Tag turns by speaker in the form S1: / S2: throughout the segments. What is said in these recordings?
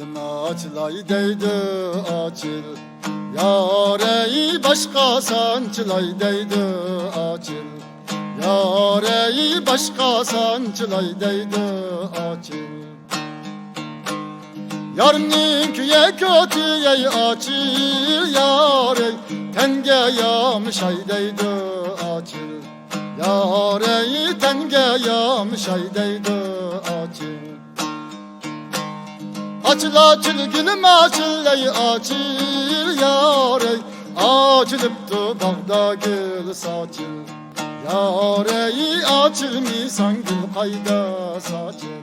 S1: Dilim açılay deydi açıl, yareyi başka sançılay deydi açıl, yareyi başka sançılay deydi açıl. Yarın küye kötüye açıl, yarey tenge yamışay deydi açıl, yareyi tenge yamışay deydi açıl. Açıl açıl gülüm açıl ey açıl yarey, açılıptı bağda gül saçıl, yarey açılmısan gül kayda saçıl.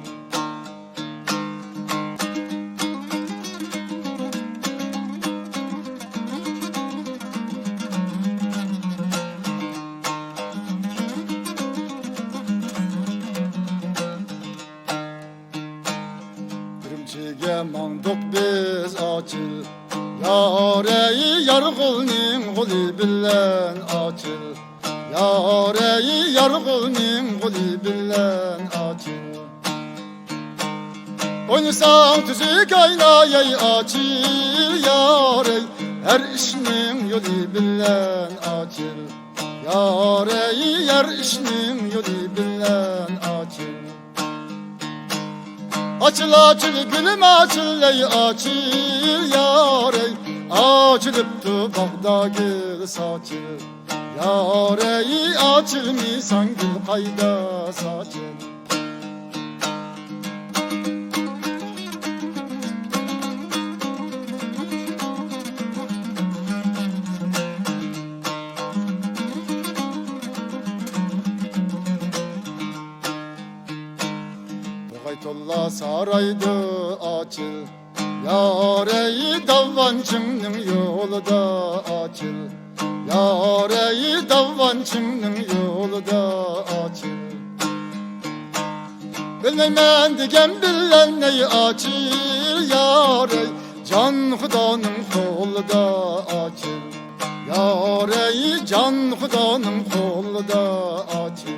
S1: Çiğe manduk biz açıl, yareyi yargılnin guli billen açıl, yareyi yargılnin guli billen açıl. Oynasan tüzük oynayay açıl, yarey her işinin yolu billen açıl, yareyi her işinin yolu billen açıl. Açıl açıl gülüm açıl ey açıl yarey, açılıptı bağda gül saçıl, yareyi açılmısan gül kayda saçıl. Baytullah saraydı açıl, yareyi davvancının yolu da açıl, yareyi davvancının yolu da açıl. Bilmem digen billen ney açıl, yarey can Xudanın kolu da açıl, yareyi can Xudanın kolu da açıl.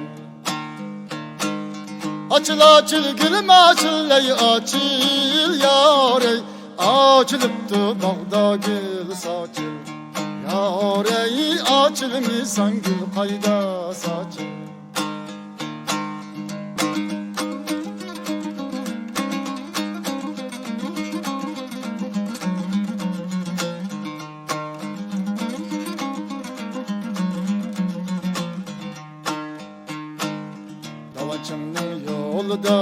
S1: Açıl açıl gülüm açıl ey açıl yarey, açılıptı bağda gül saçıl, yareyi açılmısan gül kayda saçıl. Davaçımın yolu da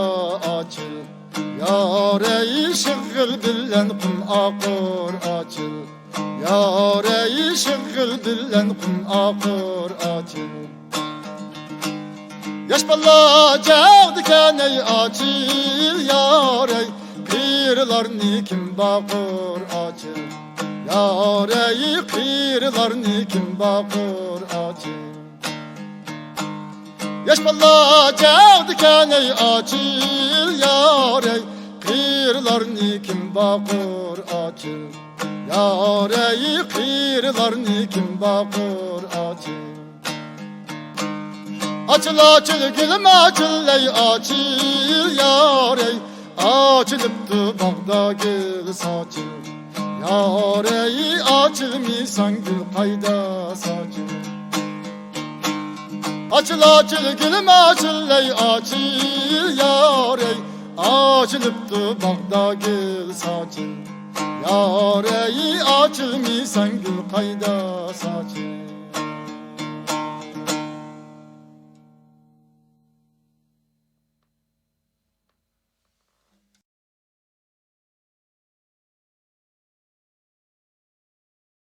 S1: açıl, yareyi şıkkıl billen kum akır açıl, yareyi şıkkıl billen kum akır açıl. Yaş balla cağdıken ey açıl, yarey kıyırlarını kim bakır açıl, yareyi kıyırlarını kim bakır açıl. Yaş balla cağdıken ey açıl, yarey kıyırlarını kim bakır açıl, yareyi kıyırlarını kim bakır açıl. Açıl açıl gülüm açıl ey açıl yarey, açılıptı bağda gül saçıl, yareyi açılmısan gül kayda saçıl. Açıl açıl gülüm açıl ey açıl yarey, açılıptı bağda gül saçıl, yareyi açılmısan gül kayda saçıl.